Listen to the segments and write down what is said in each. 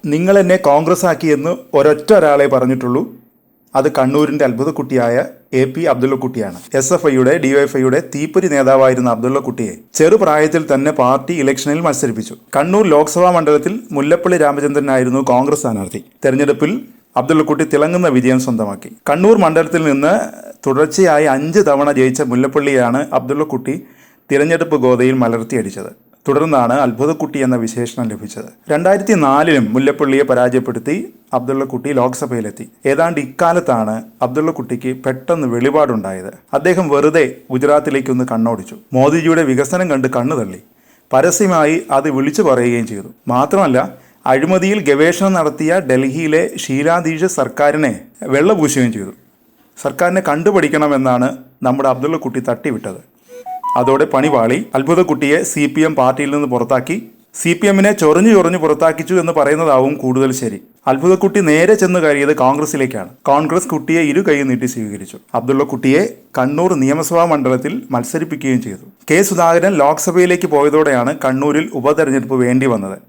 നിങ്ങൾ എന്നെ കോൺഗ്രസ് ആക്കിയെന്ന് ഒരൊറ്റ ഒരാളെ പറഞ്ഞിട്ടുള്ളൂ. അത് കണ്ണൂരിൻ്റെ അത്ഭുതക്കുട്ടിയായ AP അബ്ദുള്ളക്കുട്ടിയാണ്. SFIയുടെ DYFIയുടെ തീപ്പൊരി നേതാവായിരുന്ന അബ്ദുള്ളക്കുട്ടിയെ ചെറുപ്രായത്തിൽ തന്നെ പാർട്ടി ഇലക്ഷനിൽ മത്സരിപ്പിച്ചു. കണ്ണൂർ ലോക്സഭാ മണ്ഡലത്തിൽ മുല്ലപ്പള്ളി രാമചന്ദ്രനായിരുന്നു കോൺഗ്രസ് സ്ഥാനാർത്ഥി. തെരഞ്ഞെടുപ്പിൽ അബ്ദുള്ളക്കുട്ടി തിളങ്ങുന്ന വിജയം സ്വന്തമാക്കി. കണ്ണൂർ മണ്ഡലത്തിൽ നിന്ന് തുടർച്ചയായി 5 തവണ ജയിച്ച മുല്ലപ്പള്ളിയാണ് അബ്ദുള്ളക്കുട്ടി തിരഞ്ഞെടുപ്പ് ഗോതയിൽ മലർത്തിയടിച്ചത്. തുടർന്നാണ് അത്ഭുതക്കുട്ടി എന്ന വിശേഷണം ലഭിച്ചത്. 2004 മുല്ലപ്പള്ളിയെ പരാജയപ്പെടുത്തി അബ്ദുള്ളക്കുട്ടി ലോക്സഭയിലെത്തി. ഏതാണ്ട് ഇക്കാലത്താണ് അബ്ദുള്ളക്കുട്ടിക്ക് പെട്ടെന്ന് വെളിപാടുണ്ടായത്. അദ്ദേഹം വെറുതെ ഗുജറാത്തിലേക്കൊന്ന് കണ്ണോടിച്ചു. മോദിജിയുടെ വികസനം കണ്ട് കണ്ണു തള്ളി. പരസ്യമായി അത് വിളിച്ചു പറയുകയും ചെയ്തു. മാത്രമല്ല, അഴിമതിയിൽ ഗവേഷണം നടത്തിയ ഡൽഹിയിലെ ഷീലാദീഷ് സർക്കാരിനെ വെള്ളപൂശുകയും ചെയ്തു. സർക്കാരിനെ കണ്ടുപഠിക്കണമെന്നാണ് നമ്മുടെ അബ്ദുള്ളക്കുട്ടി തട്ടിവിട്ടത്. അതോടെ പണിപാളി. അത്ഭുതക്കുട്ടിയെ CPM പാർട്ടിയിൽ നിന്ന് പുറത്താക്കി. CPMനെ ചൊറിഞ്ഞു പുറത്താക്കിച്ചു എന്ന് പറയുന്നതാവും കൂടുതൽ ശരി. അത്ഭുതക്കുട്ടി നേരെ ചെന്ന് കയറിയത് കോൺഗ്രസിലേക്കാണ്. കോൺഗ്രസ് കുട്ടിയെ ഇരു കൈ നീട്ടി സ്വീകരിച്ചു. അബ്ദുള്ളക്കുട്ടിയെ കണ്ണൂർ നിയമസഭാ മണ്ഡലത്തിൽ മത്സരിപ്പിക്കുകയും ചെയ്തു. K. സുധാകരൻ ലോക്സഭയിലേക്ക് പോയതോടെയാണ് കണ്ണൂരിൽ ഉപതെരഞ്ഞെടുപ്പ് വേണ്ടി വന്നത്.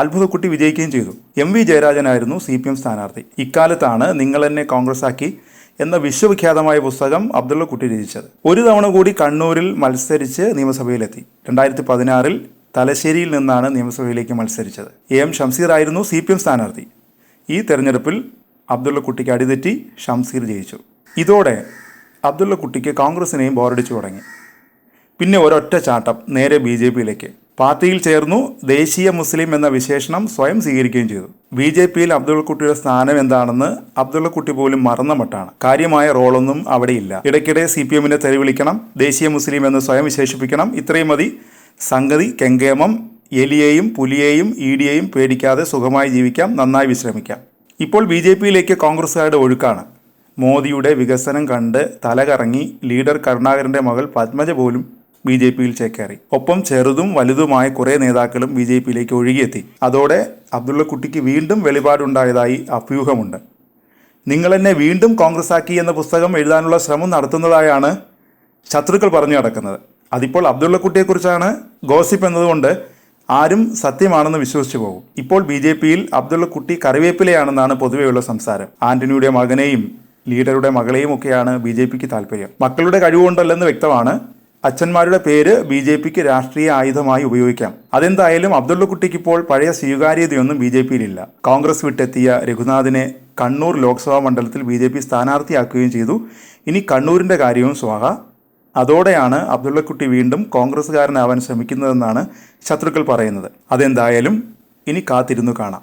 അത്ഭുതക്കുട്ടി വിജയിക്കുകയും ചെയ്തു. MV ജയരാജനായിരുന്നു CPM സ്ഥാനാർത്ഥി. ഇക്കാലത്താണ് നിങ്ങൾ എന്നെ കോൺഗ്രസ് ആക്കി എന്ന വിശ്വവിഖ്യാതമായ പുസ്തകം അബ്ദുള്ളക്കുട്ടി രചിച്ചത്. ഒരു തവണ കൂടി കണ്ണൂരിൽ മത്സരിച്ച് നിയമസഭയിലെത്തി. 2016 തലശ്ശേരിയിൽ നിന്നാണ് നിയമസഭയിലേക്ക് മത്സരിച്ചത്. AM ഷംസീർ ആയിരുന്നു CPM സ്ഥാനാർത്ഥി. ഈ തെരഞ്ഞെടുപ്പിൽ അബ്ദുള്ളക്കുട്ടിക്ക് അടിതെറ്റി ഷംസീർ ജയിച്ചു. ഇതോടെ അബ്ദുള്ളക്കുട്ടിക്ക് കോൺഗ്രസിനെയും ബോറടിച്ചു തുടങ്ങി. പിന്നെ ഒരൊറ്റ ചാട്ടം നേരെ BJPയിലേക്ക്. പാർട്ടിയിൽ ചേർന്നു. ദേശീയ മുസ്ലിം എന്ന വിശേഷണം സ്വയം സ്വീകരിക്കുകയും ചെയ്തു. BJPയിൽ അബ്ദുള്ളക്കുട്ടിയുടെ സ്ഥാനം എന്താണെന്ന് അബ്ദുള്ളക്കുട്ടി പോലും മറന്ന മട്ടാണ്. കാര്യമായ റോളൊന്നും അവിടെയില്ല. ഇടയ്ക്കിടെ CPMനെ തെറിവിളിക്കണം, ദേശീയ മുസ്ലിം എന്ന് സ്വയം വിശേഷിപ്പിക്കണം. ഇത്രയും മതി. സംഗതി കെങ്കേമം. എലിയെയും പുലിയെയും EDയെയും പേടിക്കാതെ സുഖമായി ജീവിക്കാം, നന്നായി വിശ്രമിക്കാം. ഇപ്പോൾ BJPയിലേക്ക് കോൺഗ്രസ്സുകാരുടെ ഒഴുക്കാണ്. മോദിയുടെ വികസനം കണ്ട് തലകറങ്ങി ലീഡർ കരുണാകരൻ്റെ മകൾ പത്മജ പോലും BJPയിൽ ചേക്കേറി. ഒപ്പം ചെറുതും വലുതുമായ കുറേ നേതാക്കളും BJPയിലേക്ക് ഒഴുകിയെത്തി. അതോടെ അബ്ദുള്ളക്കുട്ടിക്ക് വീണ്ടും വെളിപാടുണ്ടായതായി അഭ്യൂഹമുണ്ട്. നിങ്ങൾ എന്നെ വീണ്ടും കോൺഗ്രസ് ആക്കി എന്ന പുസ്തകം എഴുതാനുള്ള ശ്രമം നടത്തുന്നതായാണ് ശത്രുക്കൾ പറഞ്ഞു നടക്കുന്നത്. അതിപ്പോൾ അബ്ദുള്ളക്കുട്ടിയെക്കുറിച്ചാണ്. ഗോസിപ്പ് എന്നതുകൊണ്ട് ആരും സത്യമാണെന്ന് വിശ്വസിച്ചു പോകും. ഇപ്പോൾ BJPയിൽ അബ്ദുള്ളക്കുട്ടി കറിവേപ്പിലയാണെന്നാണ് പൊതുവെയുള്ള സംസാരം. ആന്റണിയുടെ മകനെയും ലീഡറുടെ മകളെയും ഒക്കെയാണ് BJPക്ക് താല്പര്യം. മക്കളുടെ കഴിവുകൊണ്ടല്ലെന്ന് വ്യക്തമാണ്. അച്ഛന്മാരുടെ പേര് BJPക്ക് രാഷ്ട്രീയ ആയുധമായി ഉപയോഗിക്കാം. അതെന്തായാലും അബ്ദുള്ളക്കുട്ടിക്ക് ഇപ്പോൾ പഴയ സ്വീകാര്യതയൊന്നും BJPയിലില്ല. കോൺഗ്രസ് വിട്ടെത്തിയ രഘുനാഥിനെ കണ്ണൂർ ലോക്സഭാ മണ്ഡലത്തിൽ BJP സ്ഥാനാർത്ഥിയാക്കുകയും ചെയ്തു. ഇനി കണ്ണൂരിൻ്റെ കാര്യവും സ്വാഹ. അതോടെയാണ് അബ്ദുള്ളക്കുട്ടി വീണ്ടും കോൺഗ്രസ്സുകാരനാവാൻ ശ്രമിക്കുന്നതെന്നാണ് ശത്രുക്കൾ പറയുന്നത്. അതെന്തായാലും ഇനി കാത്തിരുന്നു കാണാം.